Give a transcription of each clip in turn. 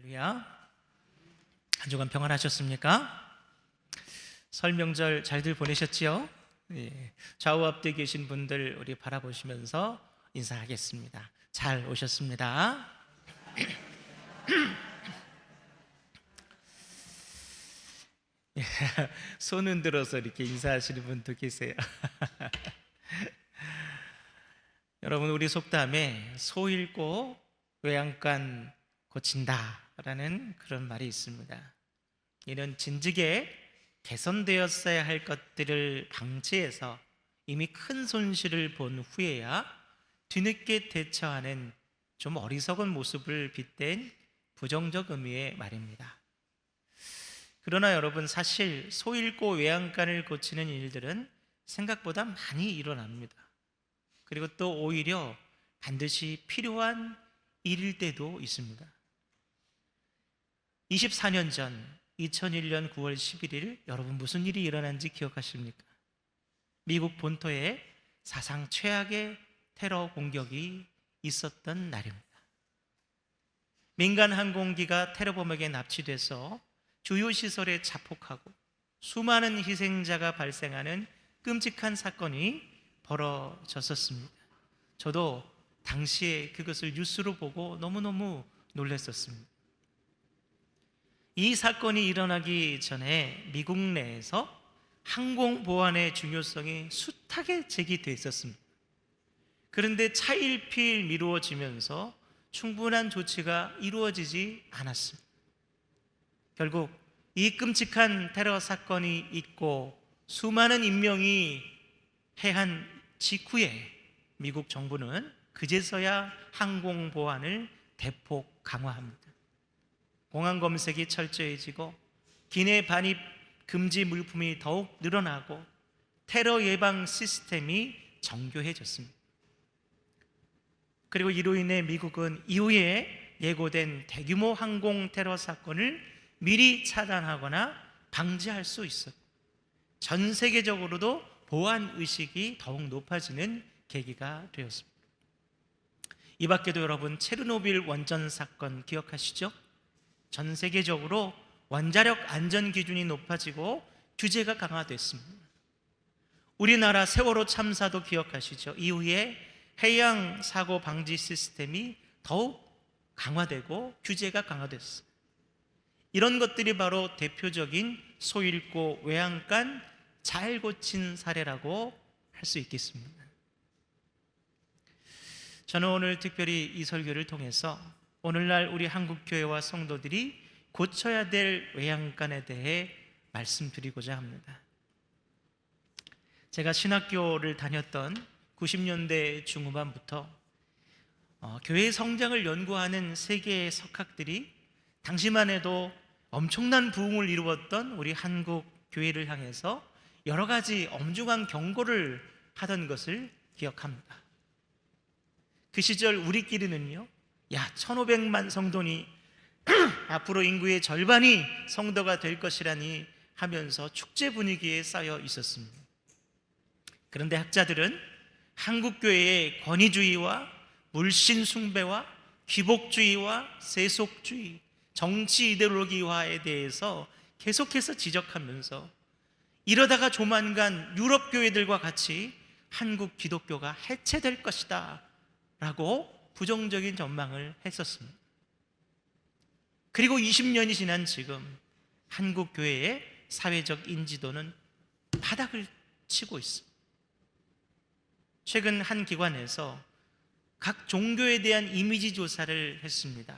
할렐루야. 한 주간 평안하셨습니까? 설 명절 잘들 보내셨지요? 예. 좌우 앞뒤 계신 분들 우리 바라보시면서 인사하겠습니다. 잘 오셨습니다. 예. 손은 들어서 이렇게 인사하시는 분도 계세요. 여러분, 우리 속담에 소 잃고 외양간 고친다라는 그런 말이 있습니다. 이는 진즉에 개선되었어야 할 것들을 방치해서 이미 큰 손실을 본 후에야 뒤늦게 대처하는 좀 어리석은 모습을 빗댄 부정적 의미의 말입니다. 그러나 여러분, 사실 소 잃고 외양간을 고치는 일들은 생각보다 많이 일어납니다. 그리고 또 오히려 반드시 필요한 일일 때도 있습니다. 24년 전 2001년 9월 11일, 여러분 무슨 일이 일어난지 기억하십니까? 미국 본토에 사상 최악의 테러 공격이 있었던 날입니다. 민간 항공기가 테러범에게 납치돼서 주요 시설에 자폭하고 수많은 희생자가 발생하는 끔찍한 사건이 벌어졌었습니다. 저도 당시에 그것을 뉴스로 보고 너무너무 놀랐었습니다. 이 사건이 일어나기 전에 미국 내에서 항공 보안의 중요성이 숱하게 제기되어 있었습니다. 그런데 차일피일 미루어지면서 충분한 조치가 이루어지지 않았습니다. 결국 이 끔찍한 테러 사건이 있고 수많은 인명이 해한 직후에 미국 정부는 그제서야 항공 보안을 대폭 강화합니다. 공항 검색이 철저해지고 기내 반입 금지 물품이 더욱 늘어나고 테러 예방 시스템이 정교해졌습니다. 그리고 이로 인해 미국은 이후에 예고된 대규모 항공 테러 사건을 미리 차단하거나 방지할 수 있었고 전 세계적으로도 보안 의식이 더욱 높아지는 계기가 되었습니다. 이 밖에도 여러분, 체르노빌 원전 사건 기억하시죠? 전 세계적으로 원자력 안전 기준이 높아지고 규제가 강화됐습니다. 우리나라 세월호 참사도 기억하시죠? 이후에 해양 사고 방지 시스템이 더욱 강화되고 규제가 강화됐어요. 이런 것들이 바로 대표적인 소 잃고 외양간 잘 고친 사례라고 할 수 있겠습니다. 저는 오늘 특별히 이 설교를 통해서 오늘날 우리 한국교회와 성도들이 고쳐야 될 외양간에 대해 말씀드리고자 합니다. 제가 신학교를 다녔던 90년대 중후반부터 교회 성장을 연구하는 세계의 석학들이 당시만 해도 엄청난 부흥을 이루었던 우리 한국 교회를 향해서 여러 가지 엄중한 경고를 하던 것을 기억합니다. 그 시절 우리끼리는요, 1500만 성도니 앞으로 인구의 절반이 성도가 될 것이라니 하면서 축제 분위기에 쌓여 있었습니다. 그런데 학자들은 한국교회의 권위주의와 물신 숭배와 귀복주의와 세속주의, 정치 이데올로기화에 대해서 계속해서 지적하면서 이러다가 조만간 유럽 교회들과 같이 한국 기독교가 해체될 것이다 라고 부정적인 전망을 했었습니다. 그리고 20년이 지난 지금 한국 교회의 사회적 인지도는 바닥을 치고 있습니다. 최근 한 기관에서 각 종교에 대한 이미지 조사를 했습니다.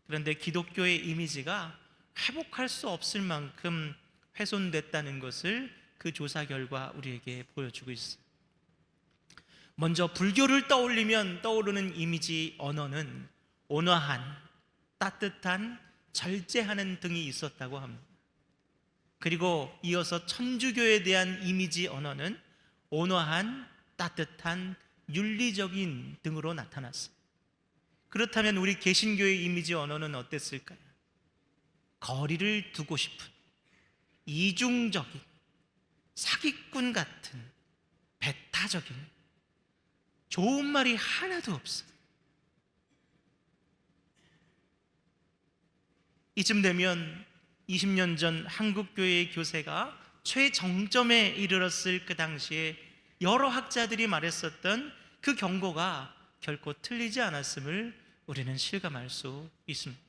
그런데 기독교의 이미지가 회복할 수 없을 만큼 훼손됐다는 것을 그 조사 결과 우리에게 보여주고 있어요. 먼저 불교를 떠올리면 떠오르는 이미지 언어는 온화한, 따뜻한, 절제하는 등이 있었다고 합니다. 그리고 이어서 천주교에 대한 이미지 언어는 온화한, 따뜻한, 윤리적인 등으로 나타났어요. 그렇다면 우리 개신교의 이미지 언어는 어땠을까요? 거리를 두고 싶은, 이중적인, 사기꾼 같은, 배타적인, 좋은 말이 하나도 없어요. 이쯤 되면 20년 전 한국교회의 교세가 최정점에 이르렀을 그 당시에 여러 학자들이 말했었던 그 경고가 결코 틀리지 않았음을 우리는 실감할 수 있습니다.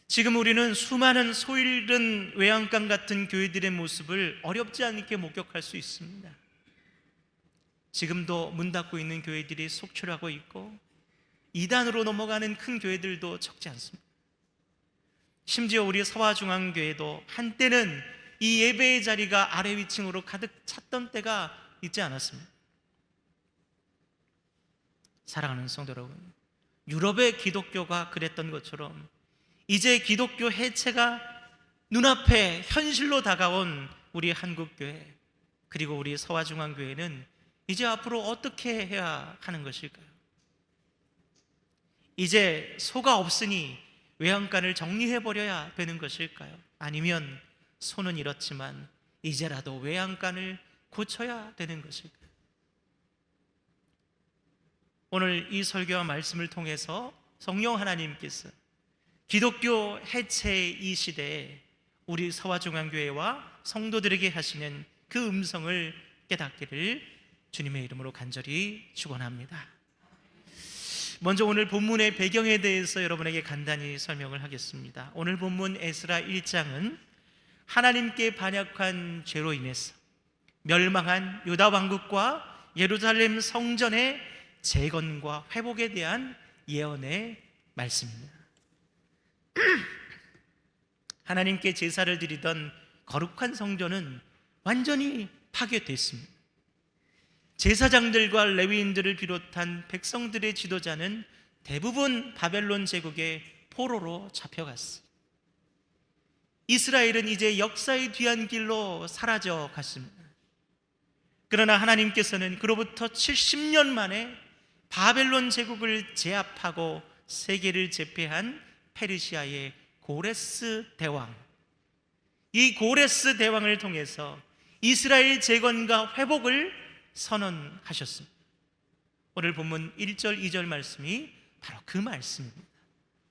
지금 우리는 수많은 소잃은 외양간 같은 교회들의 모습을 어렵지 않게 목격할 수 있습니다. 지금도 문 닫고 있는 교회들이 속출하고 있고 이단으로 넘어가는 큰 교회들도 적지 않습니다. 심지어 우리 서화중앙교회도 한때는 이 예배의 자리가 아래 위층으로 가득 찼던 때가 있지 않았습니다. 사랑하는 성도 여러분, 유럽의 기독교가 그랬던 것처럼 이제 기독교 해체가 눈앞에 현실로 다가온 우리 한국교회, 그리고 우리 서화중앙교회는 이제 앞으로 어떻게 해야 하는 것일까요? 이제 소가 없으니 외양간을 정리해버려야 되는 것일까요? 아니면 소는 잃었지만 이제라도 외양간을 고쳐야 되는 것일까요? 오늘 이 설교와 말씀을 통해서 성령 하나님께서 기독교 해체의 이 시대에 우리 서화중앙교회와 성도들에게 하시는 그 음성을 깨닫기를 주님의 이름으로 간절히 축원합니다. 먼저 오늘 본문의 배경에 대해서 여러분에게 간단히 설명을 하겠습니다. 오늘 본문 에스라 1장은 하나님께 반역한 죄로 인해서 멸망한 유다 왕국과 예루살렘 성전의 재건과 회복에 대한 예언의 말씀입니다. 하나님께 제사를 드리던 거룩한 성전은 완전히 파괴됐습니다. 제사장들과 레위인들을 비롯한 백성들의 지도자는 대부분 바벨론 제국의 포로로 잡혀갔습니다. 이스라엘은 이제 역사의 뒤안길로 사라져 갔습니다. 그러나 하나님께서는 그로부터 70년 만에 바벨론 제국을 제압하고 세계를 제패한 페르시아의 고레스 대왕, 이 고레스 대왕을 통해서 이스라엘 재건과 회복을 선언하셨습니다. 오늘 본문 1절 2절 말씀이 바로 그 말씀입니다.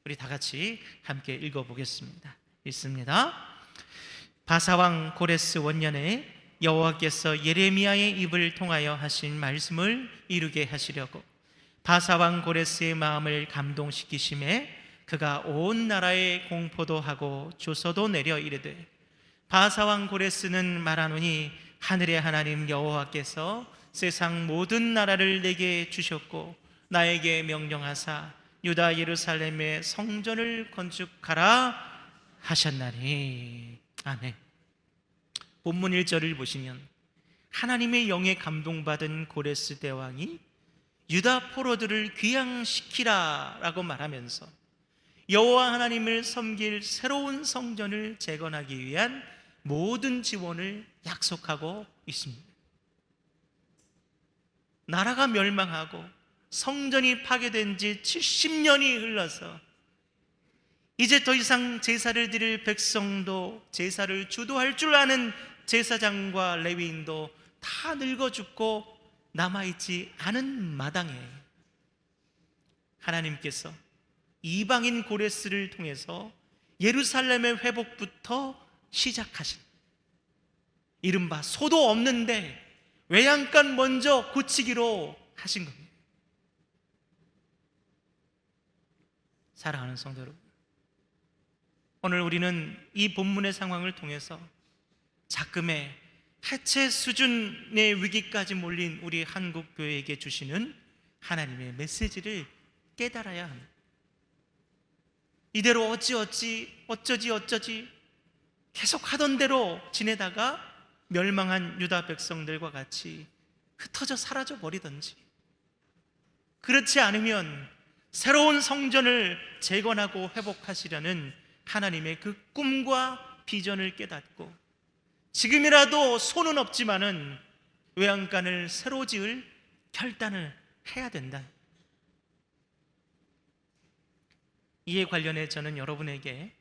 우리 다 같이 함께 읽어보겠습니다. 읽습니다. 바사왕 고레스 원년에 여호와께서 예레미야의 입을 통하여 하신 말씀을 이루게 하시려고 바사왕 고레스의 마음을 감동시키심에 그가 온 나라에 공포도 하고 조서도 내려 이르되 바사왕 고레스는 말하노니 하늘의 하나님 여호와께서 세상 모든 나라를 내게 주셨고 나에게 명령하사 유다 예루살렘의 성전을 건축하라 하셨나니. 아멘. 본문 1절을 보시면 하나님의 영에 감동받은 고레스 대왕이 유다 포로들을 귀양시키라 라고 말하면서 여호와 하나님을 섬길 새로운 성전을 재건하기 위한 모든 지원을 약속하고 있습니다. 나라가 멸망하고 성전이 파괴된 지 70년이 흘러서 이제 더 이상 제사를 드릴 백성도 제사를 주도할 줄 아는 제사장과 레위인도 다 늙어 죽고 남아있지 않은 마당에 하나님께서 이방인 고레스를 통해서 예루살렘의 회복부터 시작하신, 이른바 소도 없는데 외양간 먼저 고치기로 하신 겁니다. 사랑하는 성도 여러분, 오늘 우리는 이 본문의 상황을 통해서 작금의 해체 수준의 위기까지 몰린 우리 한국교회에게 주시는 하나님의 메시지를 깨달아야 합니다. 이대로 어찌어찌 계속 하던 대로 지내다가 멸망한 유다 백성들과 같이 흩어져 사라져 버리든지, 그렇지 않으면 새로운 성전을 재건하고 회복하시려는 하나님의 그 꿈과 비전을 깨닫고 지금이라도 손은 없지만은 외양간을 새로 지을 결단을 해야 된다. 이에 관련해 저는 여러분에게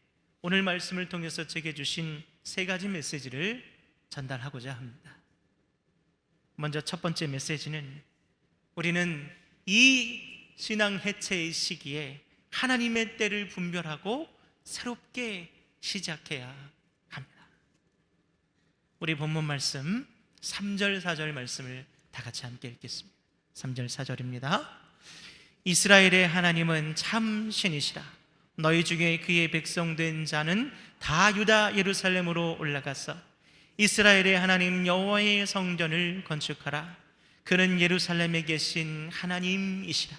오늘 말씀을 통해서 제게 주신 세 가지 메시지를 전달하고자 합니다. 먼저 첫 번째 메시지는 우리는 이 신앙 해체의 시기에 하나님의 때를 분별하고 새롭게 시작해야 합니다. 우리 본문 말씀 3절 4절 말씀을 다 같이 함께 읽겠습니다. 3절 4절입니다. 이스라엘의 하나님은 참 신이시라. 너희 중에 그의 백성 된 자는 다 유다 예루살렘으로 올라가서 이스라엘의 하나님 여호와의 성전을 건축하라. 그는 예루살렘에 계신 하나님이시라.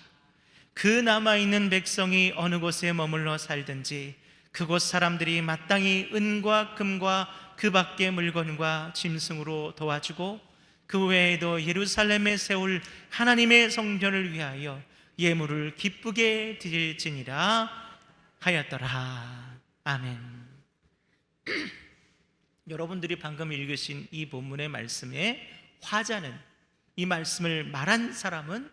그 남아있는 백성이 어느 곳에 머물러 살든지 그곳 사람들이 마땅히 은과 금과 그 밖의 물건과 짐승으로 도와주고 그 외에도 예루살렘에 세울 하나님의 성전을 위하여 예물을 기쁘게 드릴지니라 하였더라. 아멘. 여러분들이 방금 읽으신 이 본문의 말씀의 화자는, 이 말씀을 말한 사람은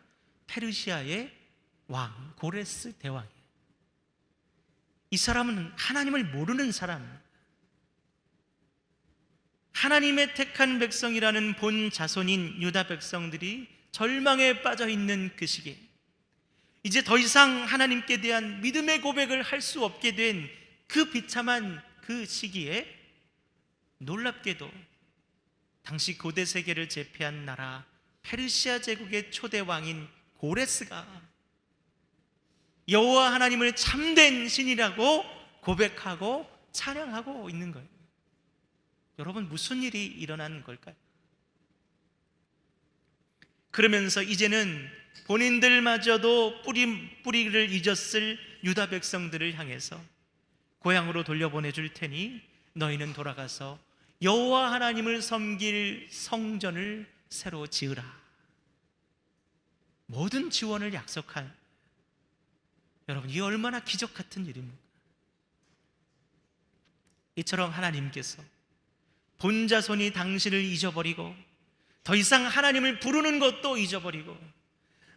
페르시아의 왕 고레스 대왕이에요. 이 사람은 하나님을 모르는 사람, 하나님의 택한 백성이라는 본 자손인 유다 백성들이 절망에 빠져 있는 그 시기에, 이제 더 이상 하나님께 대한 믿음의 고백을 할 수 없게 된 그 비참한 그 시기에 놀랍게도 당시 고대 세계를 제패한 나라 페르시아 제국의 초대 왕인 고레스가 여호와 하나님을 참된 신이라고 고백하고 찬양하고 있는 거예요. 여러분, 무슨 일이 일어나는 걸까요? 그러면서 이제는 본인들마저도 뿌리를 잊었을 유다 백성들을 향해서 고향으로 돌려보내줄 테니 너희는 돌아가서 여호와 하나님을 섬길 성전을 새로 지으라. 모든 지원을 약속한, 여러분, 이 얼마나 기적 같은 일입니까? 이처럼 하나님께서 본 자손이 당신을 잊어버리고 더 이상 하나님을 부르는 것도 잊어버리고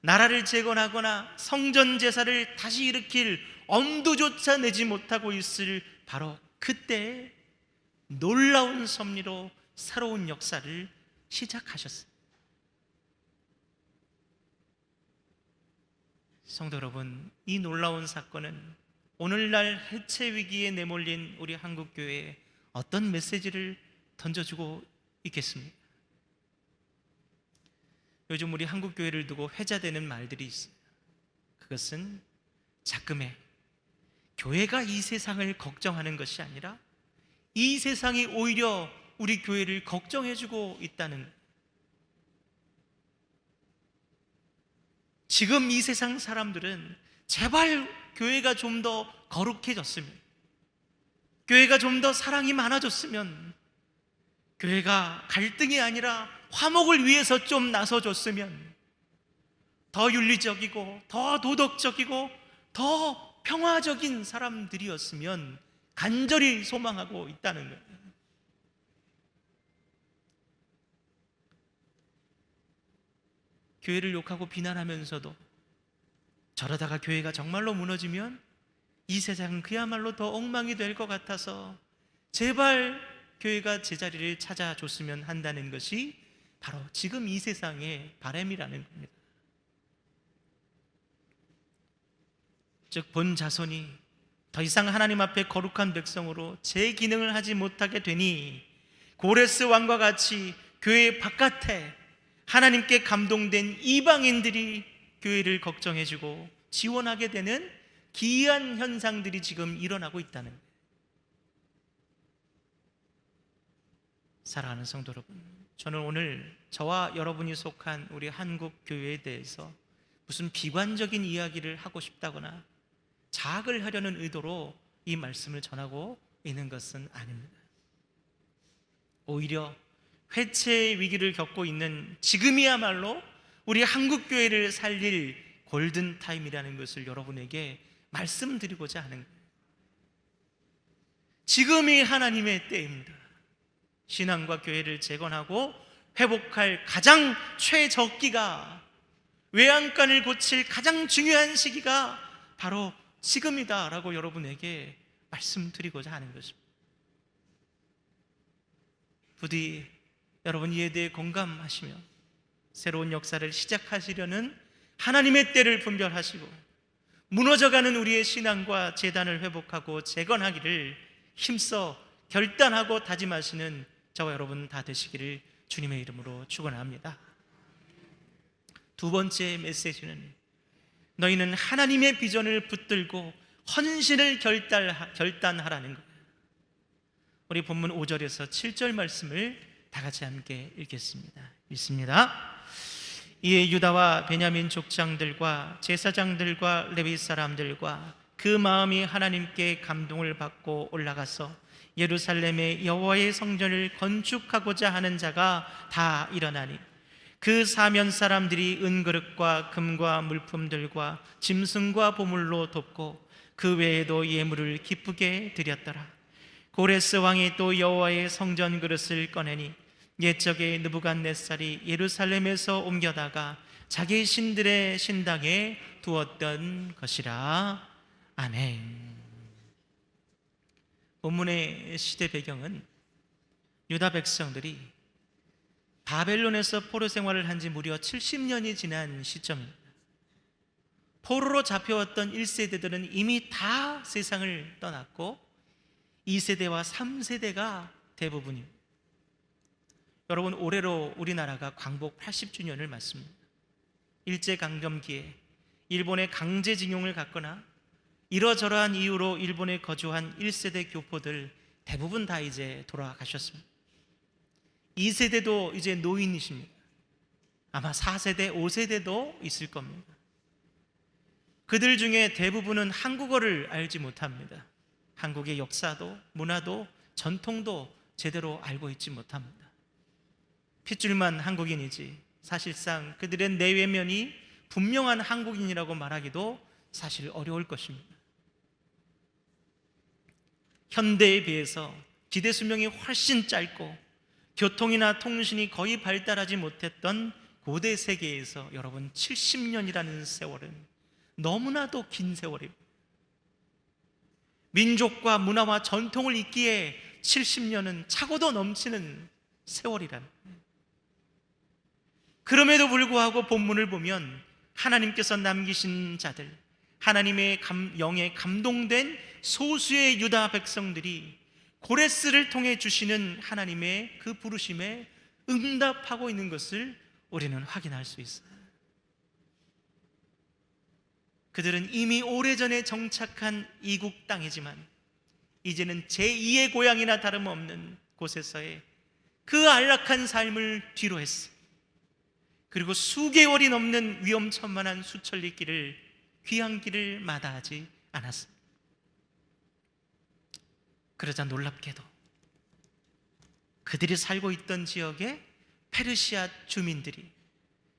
나라를 재건하거나 성전 제사를 다시 일으킬 엄두조차 내지 못하고 있을 바로 그때 놀라운 섭리로 새로운 역사를 시작하셨습니다. 성도 여러분, 이 놀라운 사건은 오늘날 해체 위기에 내몰린 우리 한국교회에 어떤 메시지를 던져주고 있겠습니까? 요즘 우리 한국교회를 두고 회자되는 말들이 있어요. 그것은 자금에 교회가 이 세상을 걱정하는 것이 아니라 이 세상이 오히려 우리 교회를 걱정해주고 있다는 거예요. 지금 이 세상 사람들은 제발 교회가 좀 더 거룩해졌으면, 교회가 좀 더 사랑이 많아졌으면, 교회가 갈등이 아니라 화목을 위해서 좀 나서줬으면, 더 윤리적이고 더 도덕적이고 더 평화적인 사람들이었으면 간절히 소망하고 있다는 거예요. 교회를 욕하고 비난하면서도 저러다가 교회가 정말로 무너지면 이 세상은 그야말로 더 엉망이 될 것 같아서 제발 교회가 제자리를 찾아줬으면 한다는 것이 바로 지금 이 세상의 바람이라는 겁니다. 즉, 본 자손이 더 이상 하나님 앞에 거룩한 백성으로 제 기능을 하지 못하게 되니 고레스 왕과 같이 교회 바깥에 하나님께 감동된 이방인들이 교회를 걱정해주고 지원하게 되는 기이한 현상들이 지금 일어나고 있다는 거예요. 사랑하는 성도 여러분, 저는 오늘 저와 여러분이 속한 우리 한국 교회에 대해서 무슨 비관적인 이야기를 하고 싶다거나 자학을 하려는 의도로 이 말씀을 전하고 있는 것은 아닙니다. 오히려 회체의 위기를 겪고 있는 지금이야말로 우리 한국 교회를 살릴 골든 타임이라는 것을 여러분에게 말씀드리고자 하는 거예요. 지금이 하나님의 때입니다. 신앙과 교회를 재건하고 회복할 가장 최적기가, 외양간을 고칠 가장 중요한 시기가 바로 지금이다라고 여러분에게 말씀드리고자 하는 것입니다. 부디 여러분 이에 대해 공감하시며 새로운 역사를 시작하시려는 하나님의 때를 분별하시고 무너져가는 우리의 신앙과 재단을 회복하고 재건하기를 힘써 결단하고 다짐하시는 저와 여러분 다 되시기를 주님의 이름으로 축원합니다. 두 번째 메시지는 너희는 하나님의 비전을 붙들고 헌신을 결단하라는 거예요. 우리 본문 5절에서 7절 말씀을 다 같이 함께 읽겠습니다. 읽습니다. 이에 유다와 베냐민 족장들과 제사장들과 레위 사람들과 그 마음이 하나님께 감동을 받고 올라가서 예루살렘의 여호와의 성전을 건축하고자 하는 자가 다 일어나니 그 사면 사람들이 은그릇과 금과 물품들과 짐승과 보물로 돕고 그 외에도 예물을 기쁘게 드렸더라. 고레스 왕이 또 여호와의 성전 그릇을 꺼내니 옛적에 느부갓네살이 예루살렘에서 옮겨다가 자기 신들의 신당에 두었던 것이라. 아멘. 본문의 시대 배경은 유다 백성들이 바벨론에서 포로 생활을 한 지 무려 70년이 지난 시점입니다. 포로로 잡혀왔던 1세대들은 이미 다 세상을 떠났고 2세대와 3세대가 대부분입니다. 여러분, 올해로 우리나라가 광복 80주년을 맞습니다. 일제강점기에 일본의 강제징용을 받거나 이러저러한 이유로 일본에 거주한 1세대 교포들 대부분 다 이제 돌아가셨습니다. 2세대도 이제 노인이십니다. 아마 4세대, 5세대도 있을 겁니다. 그들 중에 대부분은 한국어를 알지 못합니다. 한국의 역사도 문화도 전통도 제대로 알고 있지 못합니다. 핏줄만 한국인이지 사실상 그들의 내외면이 분명한 한국인이라고 말하기도 사실 어려울 것입니다. 현대에 비해서 기대 수명이 훨씬 짧고 교통이나 통신이 거의 발달하지 못했던 고대 세계에서 여러분 70년이라는 세월은 너무나도 긴 세월입니다. 민족과 문화와 전통을 잇기에 70년은 차고도 넘치는 세월이라는 거예요. 그럼에도 불구하고 본문을 보면 하나님께서 남기신 자들, 하나님의 영에 감동된 소수의 유다 백성들이 고레스를 통해 주시는 하나님의 그 부르심에 응답하고 있는 것을 우리는 확인할 수 있어요. 그들은 이미 오래전에 정착한 이국 땅이지만 이제는 제2의 고향이나 다름없는 곳에서의 그 안락한 삶을 뒤로 했어요. 그리고 수개월이 넘는 위험천만한 수천리 길을, 귀한 길을 마다하지 않았습니다. 그러자 놀랍게도 그들이 살고 있던 지역의 페르시아 주민들이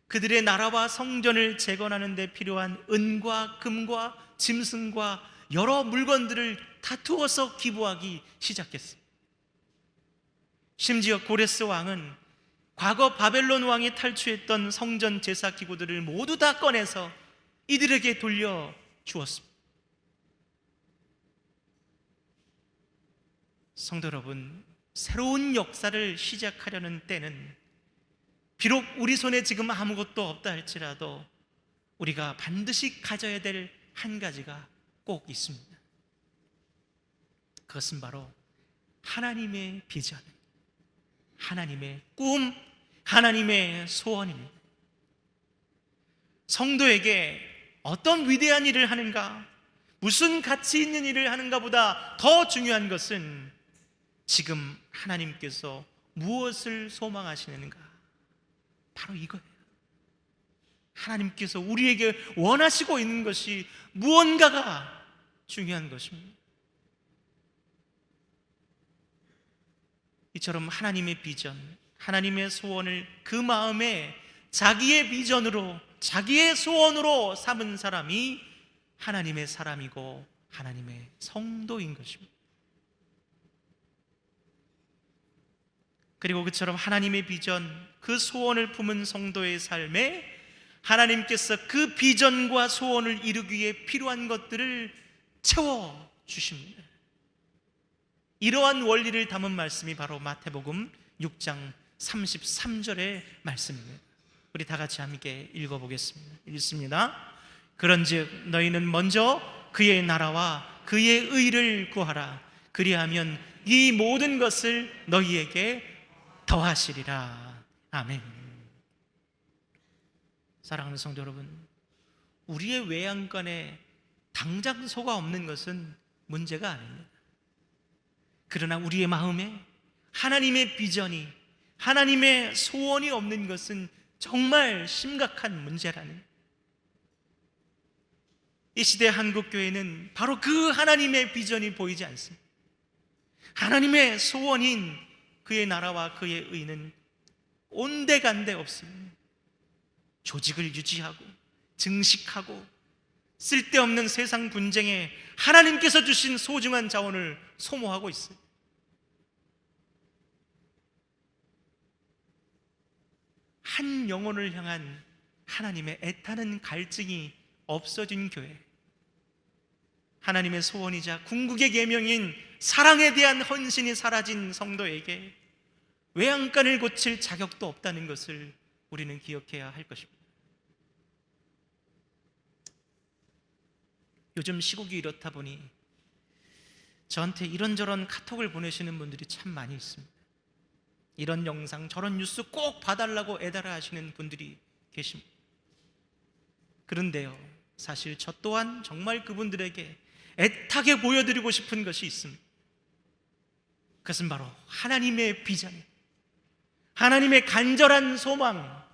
그들의 나라와 성전을 재건하는 데 필요한 은과 금과 짐승과 여러 물건들을 다투어서 기부하기 시작했습니다. 심지어 고레스 왕은 과거 바벨론 왕이 탈취했던 성전 제사 기구들을 모두 다 꺼내서 이들에게 돌려주었습니다. 성도 여러분, 새로운 역사를 시작하려는 때는 비록 우리 손에 지금 아무것도 없다 할지라도 우리가 반드시 가져야 될 한 가지가 꼭 있습니다. 그것은 바로 하나님의 비전, 하나님의 꿈, 하나님의 소원입니다. 성도에게 어떤 위대한 일을 하는가, 무슨 가치 있는 일을 하는가보다 더 중요한 것은 지금 하나님께서 무엇을 소망하시는가, 바로 이거예요. 하나님께서 우리에게 원하시고 있는 것이 무언가가 중요한 것입니다. 이처럼 하나님의 비전, 하나님의 소원을 그 마음에 자기의 비전으로, 자기의 소원으로 삼은 사람이 하나님의 사람이고 하나님의 성도인 것입니다. 그리고 그처럼 하나님의 비전, 그 소원을 품은 성도의 삶에 하나님께서 그 비전과 소원을 이루기 위해 필요한 것들을 채워주십니다. 이러한 원리를 담은 말씀이 바로 마태복음 6장 33절의 말씀입니다. 우리 다 같이 함께 읽어보겠습니다. 읽습니다. 그런즉 너희는 먼저 그의 나라와 그의 의를 구하라. 그리하면 이 모든 것을 너희에게 더하시리라. 아멘. 사랑하는 성도 여러분, 우리의 외양간에 당장 소가 없는 것은 문제가 아닙니다. 그러나 우리의 마음에 하나님의 비전이, 하나님의 소원이 없는 것은 정말 심각한 문제라는, 이 시대 한국교회는 바로 그 하나님의 비전이 보이지 않습니다. 하나님의 소원인 그의 나라와 그의 의는 온데간데 없습니다. 조직을 유지하고 증식하고 쓸데없는 세상 분쟁에 하나님께서 주신 소중한 자원을 소모하고 있어요. 한 영혼을 향한 하나님의 애타는 갈증이 없어진 교회, 하나님의 소원이자 궁극의 계명인 사랑에 대한 헌신이 사라진 성도에게 외양간을 고칠 자격도 없다는 것을 우리는 기억해야 할 것입니다. 요즘 시국이 이렇다 보니 저한테 이런저런 카톡을 보내시는 분들이 참 많이 있습니다. 이런 영상 저런 뉴스 꼭 봐달라고 애달아 하시는 분들이 계십니다. 그런데요, 사실 저 또한 정말 그분들에게 애타게 보여드리고 싶은 것이 있습니다. 그것은 바로 하나님의 비전, 하나님의 간절한 소망,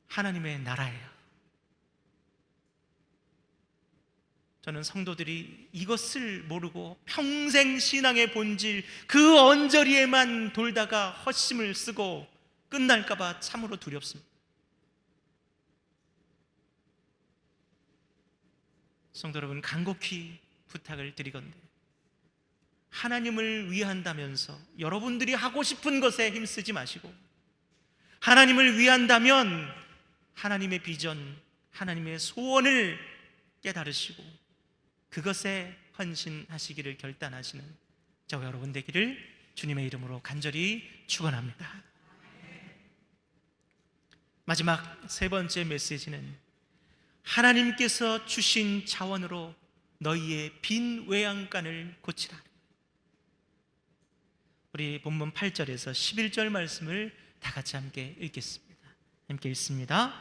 하나님의 나라예요. 저는 성도들이 이것을 모르고 평생 신앙의 본질 그 언저리에만 돌다가 헛심을 쓰고 끝날까 봐 참으로 두렵습니다. 성도 여러분, 간곡히 부탁을 드리건대 하나님을 위한다면서 여러분들이 하고 싶은 것에 힘쓰지 마시고, 하나님을 위한다면 하나님의 비전, 하나님의 소원을 깨달으시고 그것에 헌신하시기를 결단하시는 저와 여러분 되기를 주님의 이름으로 간절히 축원합니다. 마지막 세 번째 메시지는 하나님께서 주신 자원으로 너희의 빈 외양간을 고치라. 우리 본문 8절에서 11절 말씀을 다 같이 함께 읽겠습니다. 함께 읽습니다.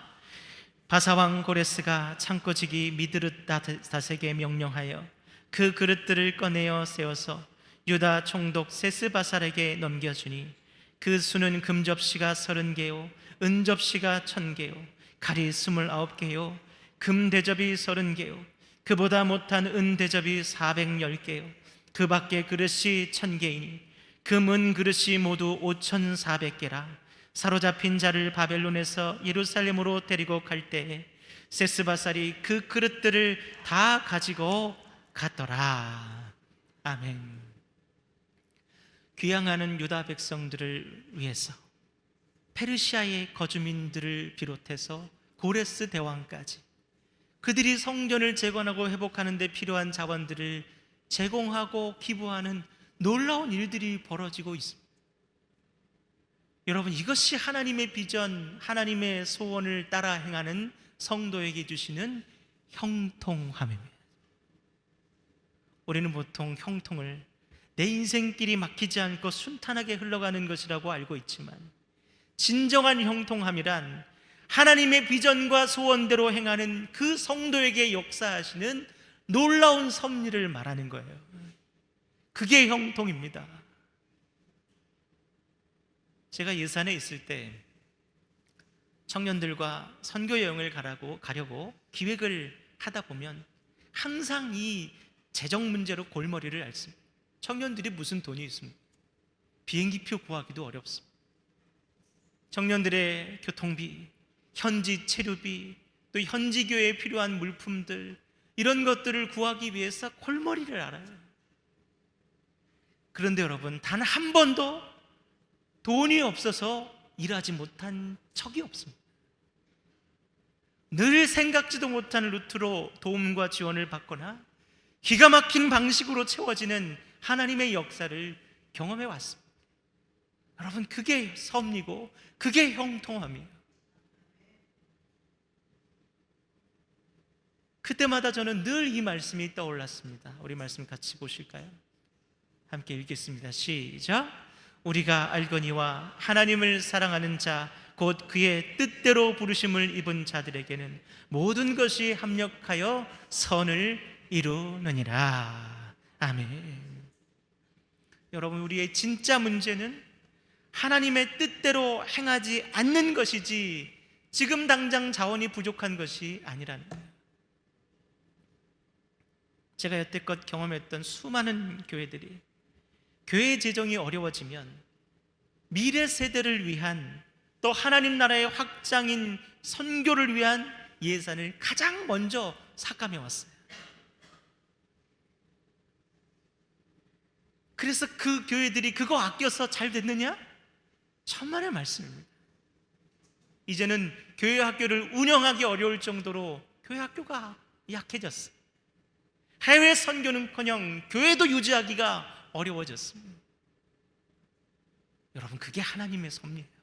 바사왕 고레스가 창고지기 미드르다셋에게 명령하여 그 그릇들을 꺼내어 세워서 유다 총독 세스바살에게 넘겨주니 그 수는 금접시가 30개요 은접시가 1000개요 칼이 29개요 금대접이 30개요 그보다 못한 은대접이 410개요 그 밖에 그릇이 1000개이니 금은 그릇이 모두 5400개라. 사로잡힌 자를 바벨론에서 예루살렘으로 데리고 갈 때에 세스바살이 그 그릇들을 다 가지고 갔더라. 아멘. 귀향하는 유다 백성들을 위해서 페르시아의 거주민들을 비롯해서 고레스 대왕까지 그들이 성전을 재건하고 회복하는 데 필요한 자원들을 제공하고 기부하는 놀라운 일들이 벌어지고 있습니다. 여러분, 이것이 하나님의 비전, 하나님의 소원을 따라 행하는 성도에게 주시는 형통함입니다. 우리는 보통 형통을 내 인생길이 막히지 않고 순탄하게 흘러가는 것이라고 알고 있지만, 진정한 형통함이란 하나님의 비전과 소원대로 행하는 그 성도에게 역사하시는 놀라운 섭리를 말하는 거예요. 그게 형통입니다. 제가 예산에 있을 때 청년들과 선교 여행을 가려고 기획을 하다 보면 항상 이 재정 문제로 골머리를 앓습니다. 청년들이 무슨 돈이 있습니까? 비행기표 구하기도 어렵습니다. 청년들의 교통비, 현지 체류비, 또 현지 교회에 필요한 물품들, 이런 것들을 구하기 위해서 골머리를 앓아요. 그런데 여러분, 단 한 번도 돈이 없어서 일하지 못한 적이 없습니다. 늘 생각지도 못한 루트로 도움과 지원을 받거나 기가 막힌 방식으로 채워지는 하나님의 역사를 경험해 왔습니다. 여러분, 그게 섭리고 그게 형통함이에요. 그때마다 저는 늘 이 말씀이 떠올랐습니다. 우리 말씀 같이 보실까요? 함께 읽겠습니다. 시작. 우리가 알거니와 하나님을 사랑하는 자 곧 그의 뜻대로 부르심을 입은 자들에게는 모든 것이 합력하여 선을 이루느니라. 아멘. 여러분, 우리의 진짜 문제는 하나님의 뜻대로 행하지 않는 것이지 지금 당장 자원이 부족한 것이 아니라는 거예요. 제가 여태껏 경험했던 수많은 교회들이 교회 재정이 어려워지면 미래 세대를 위한 또 하나님 나라의 확장인 선교를 위한 예산을 가장 먼저 삭감해 왔어요. 그래서 그 교회들이 그거 아껴서 잘 됐느냐? 천만의 말씀입니다. 이제는 교회 학교를 운영하기 어려울 정도로 교회 학교가 약해졌어요. 해외 선교는커녕 교회도 유지하기가 어려워졌습니다. 여러분, 그게 하나님의 섭리예요.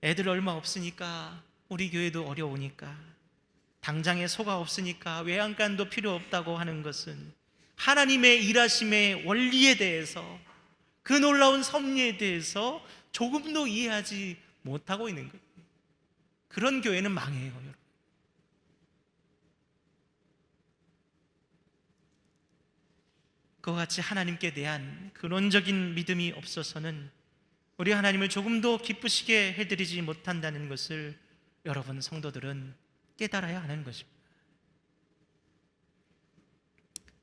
애들 얼마 없으니까 우리 교회도 어려우니까 당장에 소가 없으니까 외양간도 필요 없다고 하는 것은 하나님의 일하심의 원리에 대해서, 그 놀라운 섭리에 대해서 조금도 이해하지 못하고 있는 거예요. 그런 교회는 망해요, 여러분. 그와 같이 하나님께 대한 근원적인 믿음이 없어서는 우리 하나님을 조금도 기쁘시게 해드리지 못한다는 것을 여러분 성도들은 깨달아야 하는 것입니다.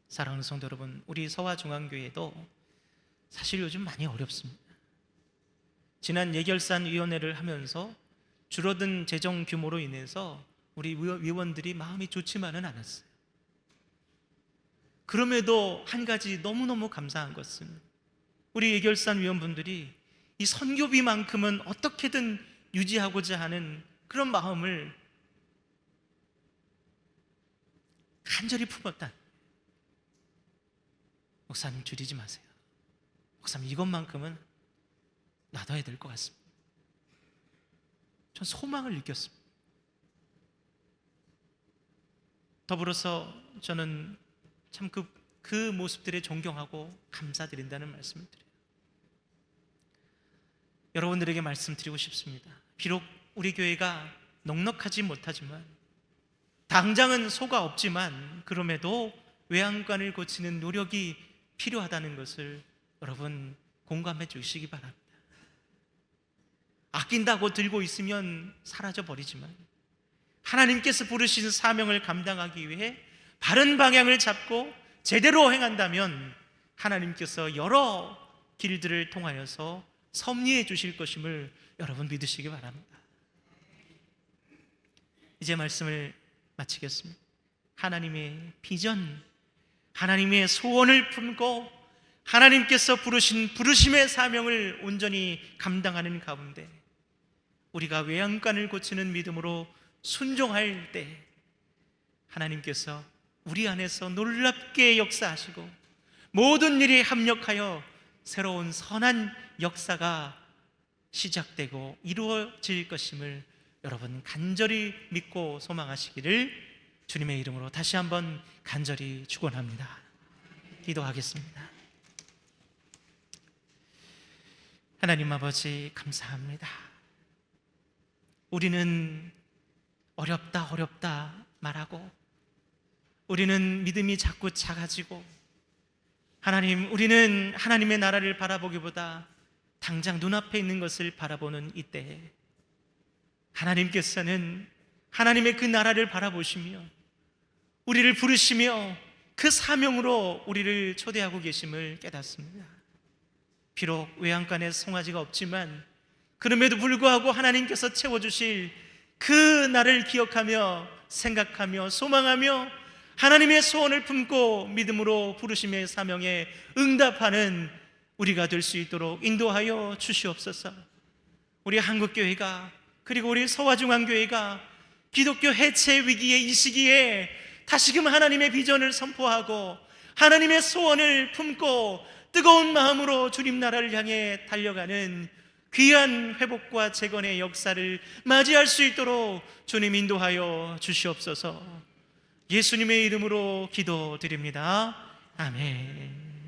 사랑하는 성도 여러분, 우리 서화중앙교회도 사실 요즘 많이 어렵습니다. 지난 예결산위원회를 하면서 줄어든 재정 규모로 인해서 우리 위원들이 마음이 좋지만은 않았어요. 그럼에도 한 가지 너무너무 감사한 것은 우리 예결산 위원분들이 이 선교비만큼은 어떻게든 유지하고자 하는 그런 마음을 간절히 품었다. 목사님, 줄이지 마세요. 목사님, 이것만큼은 놔둬야 될 것 같습니다. 전 소망을 느꼈습니다. 더불어서 저는 참 그 모습들에 존경하고 감사드린다는 말씀을 드려요. 여러분들에게 말씀드리고 싶습니다. 비록 우리 교회가 넉넉하지 못하지만, 당장은 소가 없지만, 그럼에도 외양간을 고치는 노력이 필요하다는 것을 여러분 공감해 주시기 바랍니다. 아낀다고 들고 있으면 사라져 버리지만 하나님께서 부르신 사명을 감당하기 위해 바른 방향을 잡고 제대로 행한다면 하나님께서 여러 길들을 통하여서 섭리해 주실 것임을 여러분 믿으시기 바랍니다. 이제 말씀을 마치겠습니다. 하나님의 비전, 하나님의 소원을 품고 하나님께서 부르신 부르심의 사명을 온전히 감당하는 가운데 우리가 외양간을 고치는 믿음으로 순종할 때 하나님께서 우리 안에서 놀랍게 역사하시고 모든 일이 합력하여 새로운 선한 역사가 시작되고 이루어질 것임을 여러분 간절히 믿고 소망하시기를 주님의 이름으로 다시 한번 간절히 축원합니다. 기도하겠습니다. 하나님 아버지, 감사합니다. 우리는 어렵다 말하고, 우리는 믿음이 자꾸 작아지고, 하나님, 우리는 하나님의 나라를 바라보기보다 당장 눈앞에 있는 것을 바라보는 이때에 하나님께서는 하나님의 그 나라를 바라보시며 우리를 부르시며 그 사명으로 우리를 초대하고 계심을 깨닫습니다. 비록 외양간에 송아지가 없지만 그럼에도 불구하고 하나님께서 채워주실 그 날을 기억하며 생각하며 소망하며 하나님의 소원을 품고 믿음으로 부르심의 사명에 응답하는 우리가 될 수 있도록 인도하여 주시옵소서. 우리 한국교회가, 그리고 우리 서화중앙교회가 기독교 해체 위기의 이 시기에 다시금 하나님의 비전을 선포하고 하나님의 소원을 품고 뜨거운 마음으로 주님 나라를 향해 달려가는 귀한 회복과 재건의 역사를 맞이할 수 있도록 주님 인도하여 주시옵소서. 예수님의 이름으로 기도드립니다. 아멘.